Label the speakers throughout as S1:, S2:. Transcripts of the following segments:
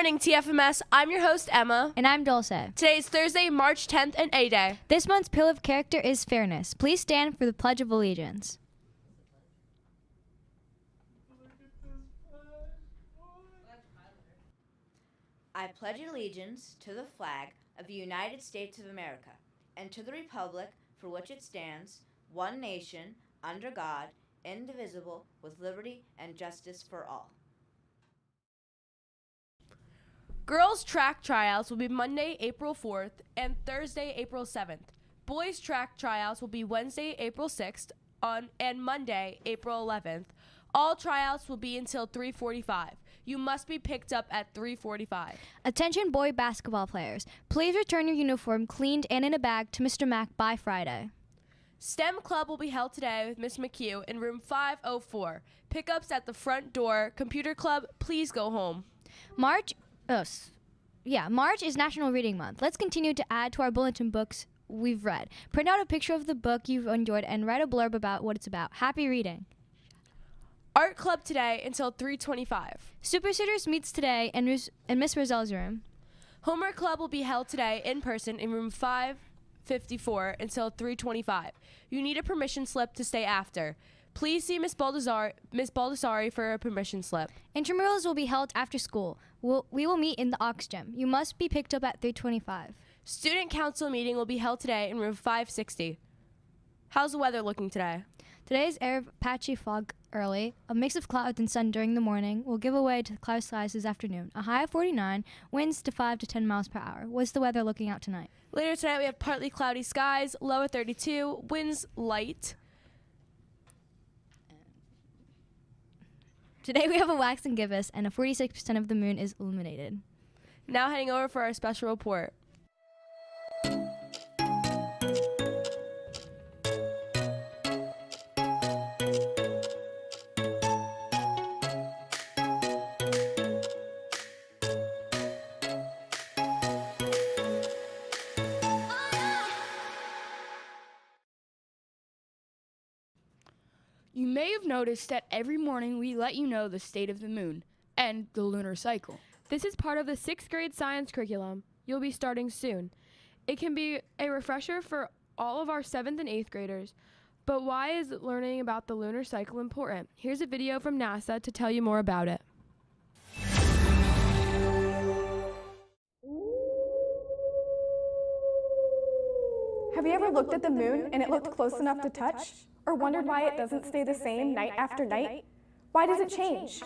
S1: morning, TFMS. I'm your host, Emma.
S2: And I'm Dulce.
S1: Today is Thursday, March 10th, and A-Day.
S2: This month's Pillar of Character is fairness. Please stand for the Pledge of Allegiance.
S3: I pledge allegiance to the flag of the United States of America and to the republic for which it stands, one nation, under God, indivisible, with liberty and justice for all.
S1: Girls' track tryouts will be Monday, April 4th, and Thursday, April 7th. Boys' track tryouts will be Wednesday, April 6th, and Monday, April 11th. All tryouts will be until 3:45. You must be picked up at 3:45.
S2: Attention boy basketball players. Please return your uniform cleaned and in a bag to Mr. Mack by Friday.
S1: STEM Club will be held today with Miss McHugh in room 504. Pickups at the front door. Computer Club, please go home.
S2: March is National Reading Month. Let's continue to add to our bulletin books we've read. Print out a picture of the book you've enjoyed and write a blurb about what it's about. Happy reading.
S1: Art Club today until 3:25.
S2: Super Sitters meets today in Miss Roselle's room.
S1: Homework Club will be held today in person in room 554 until 3:25. You need a permission slip to stay after. Please see Miss Baldessari for a permission slip.
S2: Intramurals will be held after school. We will meet in the Aux Gym. You must be picked up at 3:25.
S1: Student council meeting will be held today in room 560. How's the weather looking today?
S2: Today's air of patchy fog early, a mix of clouds and sun during the morning will give way to cloud skies this afternoon. A high of 49, winds to 5 to 10 miles per hour. What's the weather looking out tonight?
S1: Later tonight we have partly cloudy skies, low of 32, winds light.
S2: Today we have a waxing gibbous and a 46% of the moon is illuminated.
S1: Now heading over for our special report.
S4: You may have noticed that every morning we let you know the state of the moon and the lunar cycle.
S5: This is part of the 6th grade science curriculum you'll be starting soon. It can be a refresher for all of our 7th and 8th graders. But why is learning about the lunar cycle important? Here's a video from NASA to tell you more about it.
S6: Have you ever looked at the moon and it looked close enough to touch? Or wondered why it doesn't stay the same night after night? Why does it change?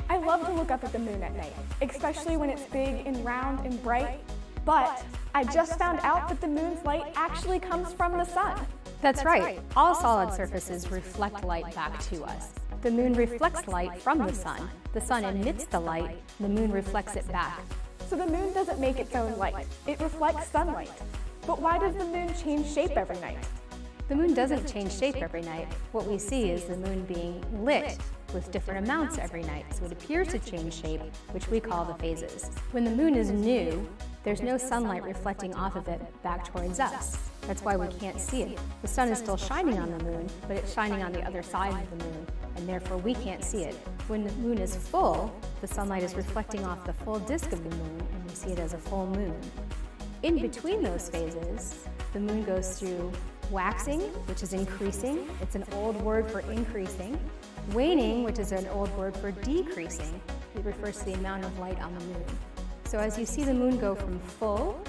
S6: I love to look up at the moon at night, especially when it's big and round and bright. But I just found out that the moon's light actually comes from the sun.
S7: That's right. All solid surfaces reflect light back to us. The moon reflects light from the sun. The sun emits the light. The moon reflects it back.
S6: So the moon doesn't make its own light. It reflects sunlight. But why does the moon change shape every night?
S7: The moon doesn't change shape every night. What we see is the moon being lit with different amounts every night. So it appears to change shape, which we call the phases. When the moon is new, there's no sunlight reflecting off of it back towards us. That's why we can't see it. The sun is still shining on the moon, but it's shining on the other side of the moon, and therefore we can't see it. When the moon is full, the sunlight is reflecting off the full disk of the moon, and we see it as a full moon. In between those phases, the moon goes through waxing, which is increasing. It's an old word for increasing. Waning, which is an old word for decreasing. It refers to the amount of light on the moon. So as you see the moon go from full,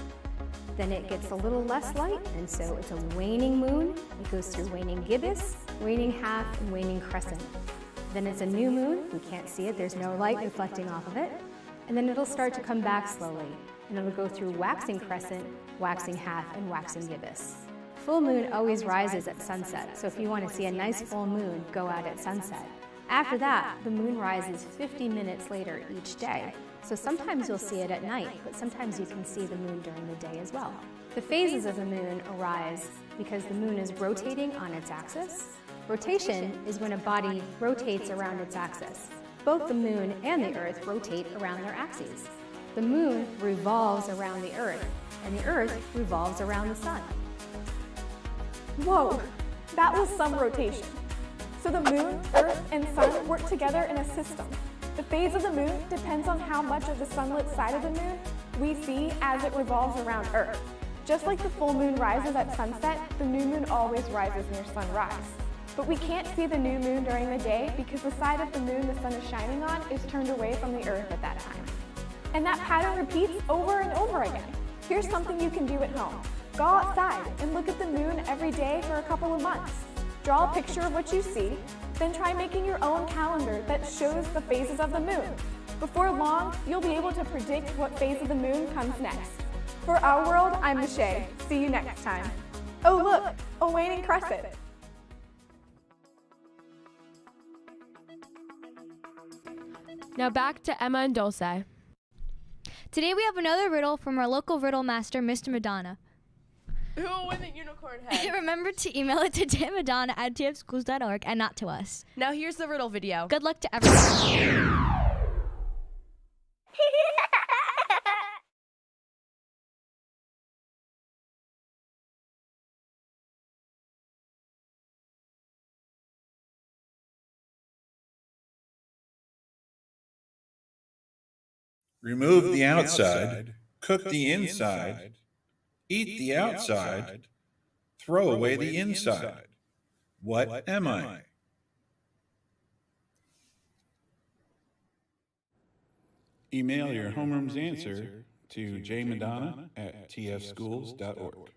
S7: then it gets a little less light, and so it's a waning moon. It goes through waning gibbous, waning half, and waning crescent. Then it's a new moon. We can't see it. There's no light reflecting off of it. And then it'll start to come back slowly, and it'll go through waxing crescent, waxing half, and waxing gibbous. Full moon always rises at sunset, so if you want to see a nice full moon, go out at sunset. After that, the moon rises 50 minutes later each day. So sometimes you'll see it at night, but sometimes you can see the moon during the day as well. The phases of the moon arise because the moon is rotating on its axis. Rotation is when a body rotates around its axis. Both the moon and the earth rotate around their axes. The moon revolves around the earth, and the earth revolves around the sun.
S6: Whoa, that was some rotation. So the moon, earth, and sun work together in a system. The phase of the moon depends on how much of the sunlit side of the moon we see as it revolves around Earth. Just like the full moon rises at sunset, the new moon always rises near sunrise. But we can't see the new moon during the day because the side of the moon the sun is shining on is turned away from the Earth at that time. And that pattern repeats over and over again. Here's something you can do at home. Go outside and look at the moon every day for a couple of months. Draw a picture of what you see, then try making your own calendar that shows the phases of the moon. Before long, you'll be able to predict what phase of the moon comes next. For Our World, I'm Michelle. See you next time. Oh look, a waning crescent.
S5: Now back to Emma and Dulce.
S2: Today we have another riddle from our local riddle master, Mr. Madonna.
S1: Who with a unicorn head?
S2: Remember to email it to tmadonna@tfschools.org and not to us.
S1: Now here's the riddle video.
S2: Good luck to everyone.
S8: Remove the outside, cook the inside, eat the outside, throw away the inside. What am I? Email your homeroom's answer to jmadonna@tfschools.org.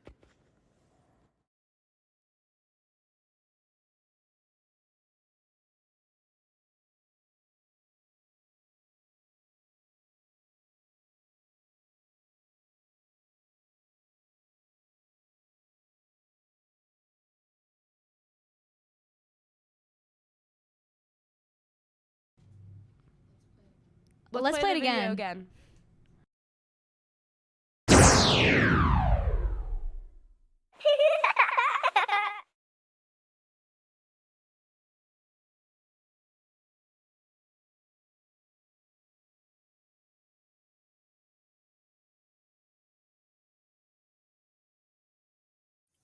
S2: Let's play it
S1: the video
S2: again.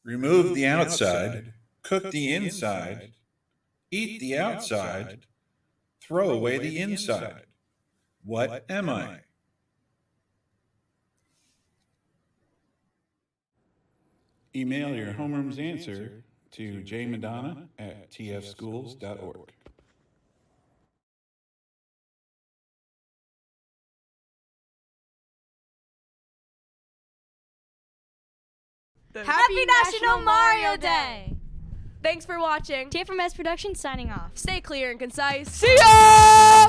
S8: Remove the outside, cook the inside, eat the outside, throw away the inside. What am I? Email your homeroom's answer to jmadonna@tfschools.org.
S2: Happy National Mario Day!
S1: Thanks for watching.
S2: TFMS Productions signing off.
S1: Stay clear and concise.
S4: See ya!